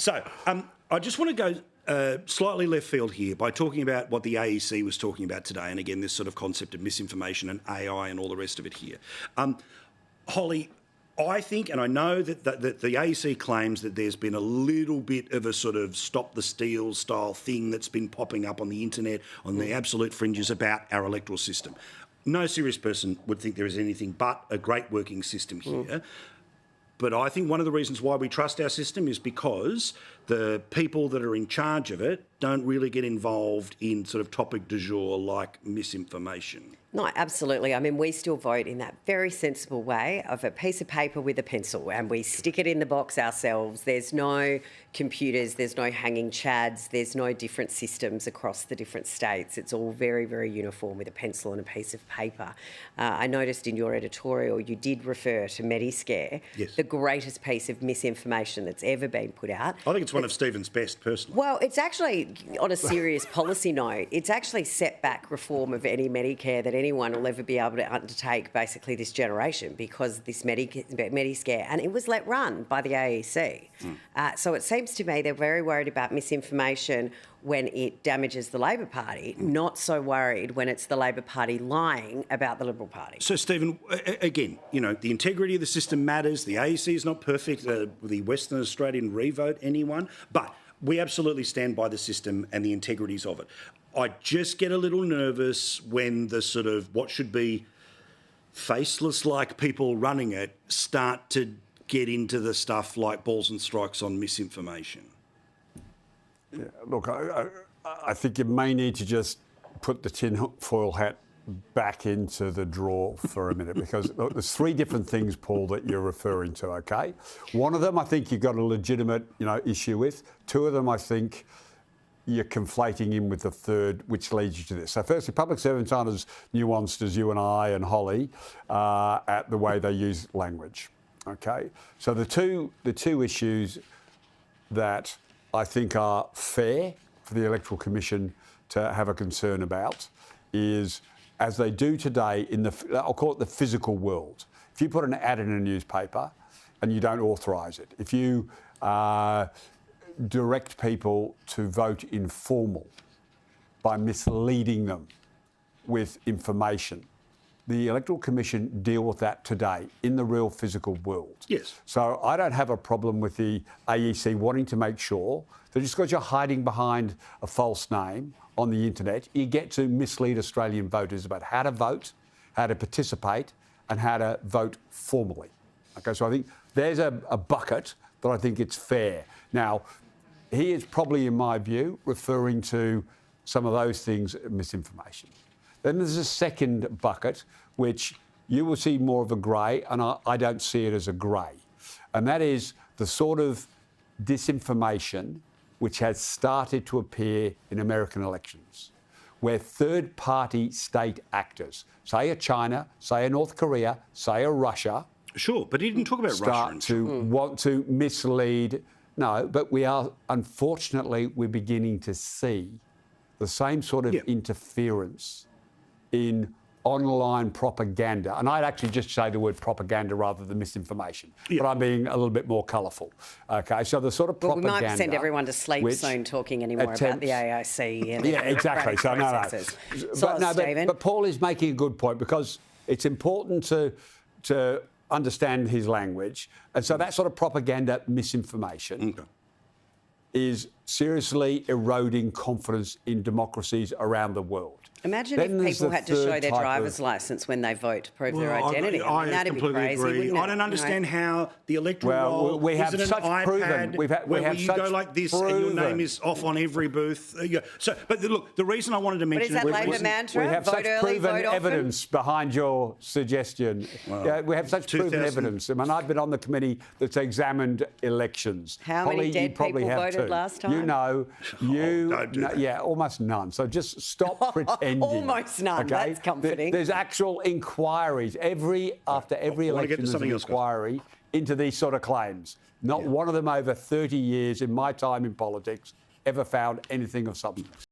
So I just want to go slightly left field here by talking about what the AEC was talking about today, and again, this sort of concept of misinformation and AI and all the rest of it here. Holly, I think, and I know that the AEC claims that there's been a little bit of a sort of stop the steal style thing that's been popping up on the internet, on the absolute fringes about our electoral system. No serious person would think there is anything but a great working system here. But I think one of the reasons why we trust our system is because the people that are in charge of it don't really get involved in sort of topic du jour like misinformation. No, absolutely. I mean, we still vote in that very sensible way of a piece of paper with a pencil, and we stick it in the box ourselves. There's no computers, there's no hanging chads, there's no different systems across the different states. It's all very, very uniform with a pencil and a piece of paper. I noticed in your editorial you did refer to Mediscare, yes, the greatest piece of misinformation that's ever been put out. I think it's one of Stephen's best, personally. Well, it's actually, on a serious policy note, it's actually set back reform of any Medicare that anyone will ever be able to undertake, basically, this generation, because this Mediscare, and it was let run by the AEC. So it seems to me they're very worried about misinformation when it damages the Labor Party, not so worried when it's the Labor Party lying about the Liberal Party. So, Stephen, again, you know, the integrity of the system matters. The AEC is not perfect. The Western Australian revote anyone, but we absolutely stand by the system and the integrities of it. I just get a little nervous when the sort of what should be faceless-like people running it start to get into the stuff like balls and strikes on misinformation. Yeah, look, I think you may need to just put the tinfoil hat back into the drawer for a minute, because look, there's three different things, Paul, that you're referring to, OK? One of them I think you've got a legitimate, issue with. Two of them I think you're conflating in with the third, which leads you to this. So firstly, public servants aren't as nuanced as you and I and Holly at the way they use language, OK? So the two issues that I think are fair for the Electoral Commission to have a concern about is, as they do today in I'll call it the physical world. If you put an ad in a newspaper and you don't authorise it, if you direct people to vote informal by misleading them with information, the Electoral Commission deal with that today in the real physical world. Yes. So I don't have a problem with the AEC wanting to make sure that just because you're hiding behind a false name on the internet, you get to mislead Australian voters about how to vote, how to participate, and how to vote formally. Okay, so I think there's a bucket that I think it's fair. Now, he is probably, in my view, referring to some of those things, misinformation. Then there's a second bucket, which you will see more of a grey, and I don't see it as a grey. And that is the sort of disinformation which has started to appear in American elections, where third-party state actors, say a China, say a North Korea, say a Russia... Sure, but he didn't talk about Russia. ...start to want to mislead... No, but we are, unfortunately, we're beginning to see the same sort of interference in online propaganda. And I'd actually just say the word propaganda rather than misinformation. But I'm being a little bit more colourful. OK, so the sort of propaganda... we might send everyone to sleep soon talking anymore about the AIC. And exactly. So, but Paul is making a good point, because it's important to understand his language. And so that sort of propaganda misinformation is seriously eroding confidence in democracies around the world. Imagine if people had to show their driver's licence when they vote to prove their identity. I mean, that'd be crazy, wouldn't it? I don't understand how the electoral roll we have isn't such an proven. iPad where you go like this and your name is off on every booth. So, but look, the reason I wanted to mention... But is that Labor mantra? We have such proven evidence behind your suggestion. We have such proven evidence. I mean, I've been on the committee that's examined elections. How many dead people voted last time? You know, almost none. So just stop pretending. Almost none. Okay? That's comforting. There's actual inquiries after every election. There's an inquiry into these sort of claims. Not one of them over 30 years in my time in politics ever found anything of substance.